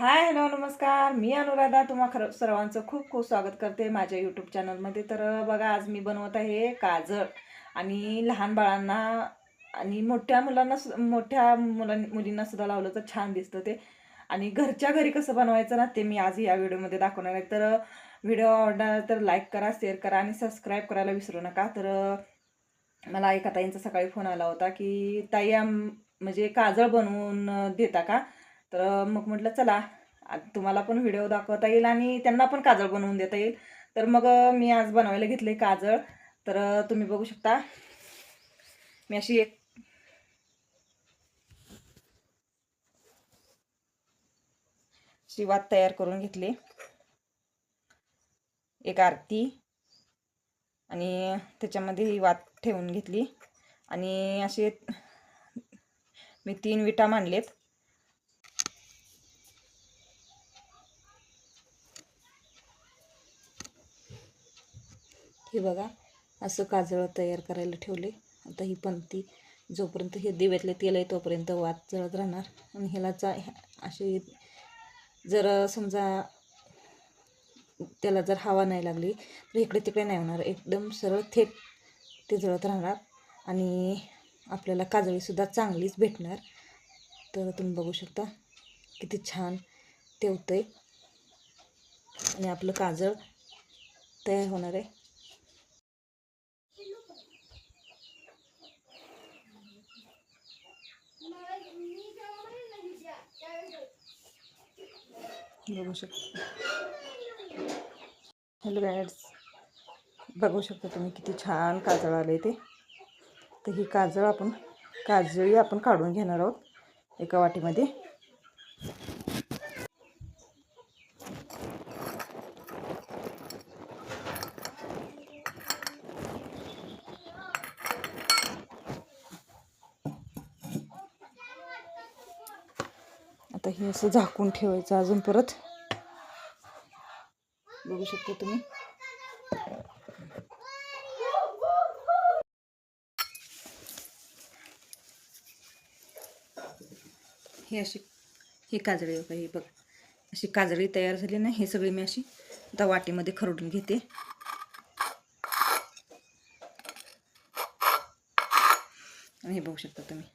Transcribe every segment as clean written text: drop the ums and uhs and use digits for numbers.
Hi hello नमस्कार. मी अनुराधा तुम्हा सर्वांचं खूप खूप स्वागत करते माझ्या यूट्यूब चॅनलमध्ये. तर बघा, आज मी बनवत आहे काजळ. आणि लहान बाळांना आणि मोठ्या मुलींना सुद्धा लावलं तर छान दिसतं ते. आणि घरच्या घरी कसं बनवायचं ना, ते मी आज या व्हिडिओमध्ये दाखवणार आहे. तर व्हिडिओ आवडला तर लाईक करा, शेअर करा आणि सबस्क्राईब करायला विसरू नका. तर मला एका ताईंचा सकाळी फोन आला होता की ताई म्हणजे काजळ बनवून देता का. तर मग म्हटलं चला, तुम्हाला पण व्हिडिओ दाखवता येईल आणि त्यांना पण काजळ बनवून देता येईल. तर मग मी आज बनवायला घेतले काजळ. तर तुम्ही बघू शकता, मी अशी एक वात तयार करून घेतली, एक आरती, आणि त्याच्यामध्ये ही वात ठेवून घेतली. आणि असे मी 3 विटा मांडलेत. हे बघा, असं काजळ तयार करायला ठेवले. आता ही पंक्ती जोपर्यंत हे दिव्यातले तेल आहे तोपर्यंत वात जळत राहणार. आणि ह्याला असे जर समजा त्याला जर हवा नाही लागली तर इकडे तिकडे नाही होणार, एकदम सरळ थेट ते जळत राहणार. आणि आपल्याला काजळीसुद्धा चांगलीच भेटणार. तर तुम्ही बघू शकता किती छान ते होतंय. आणि आपलं काजळ तयार होणार आहे. बघू शकता, हॅलो गाईड्स, बघू शकता तुम्ही किती छान काजळ आले ते. तर ही काजळी आपण काढून घेणार आहोत एका वाटीमध्ये. आता हे असं झाकून ठेवायचं अजून परत. बघू शकता तुम्ही. ही काजळी बघा, ही बघ अशी काजळी तयार झाली ना. हे सगळी मी अशी आता वाटीमध्ये खरडून घेते. आणि हे बघू शकता तुम्ही,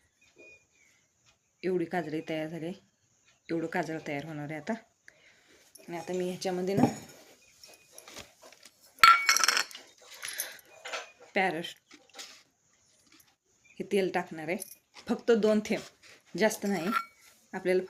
एवढी काजळी तयार झाली, एवढं काजळ तयार होणार आहे आता. आणि आता मी ह्याच्यामध्ये ना हे तेल टाकणार आहे, फक्त 2 थेंब, जास्त नाही. आपल्याला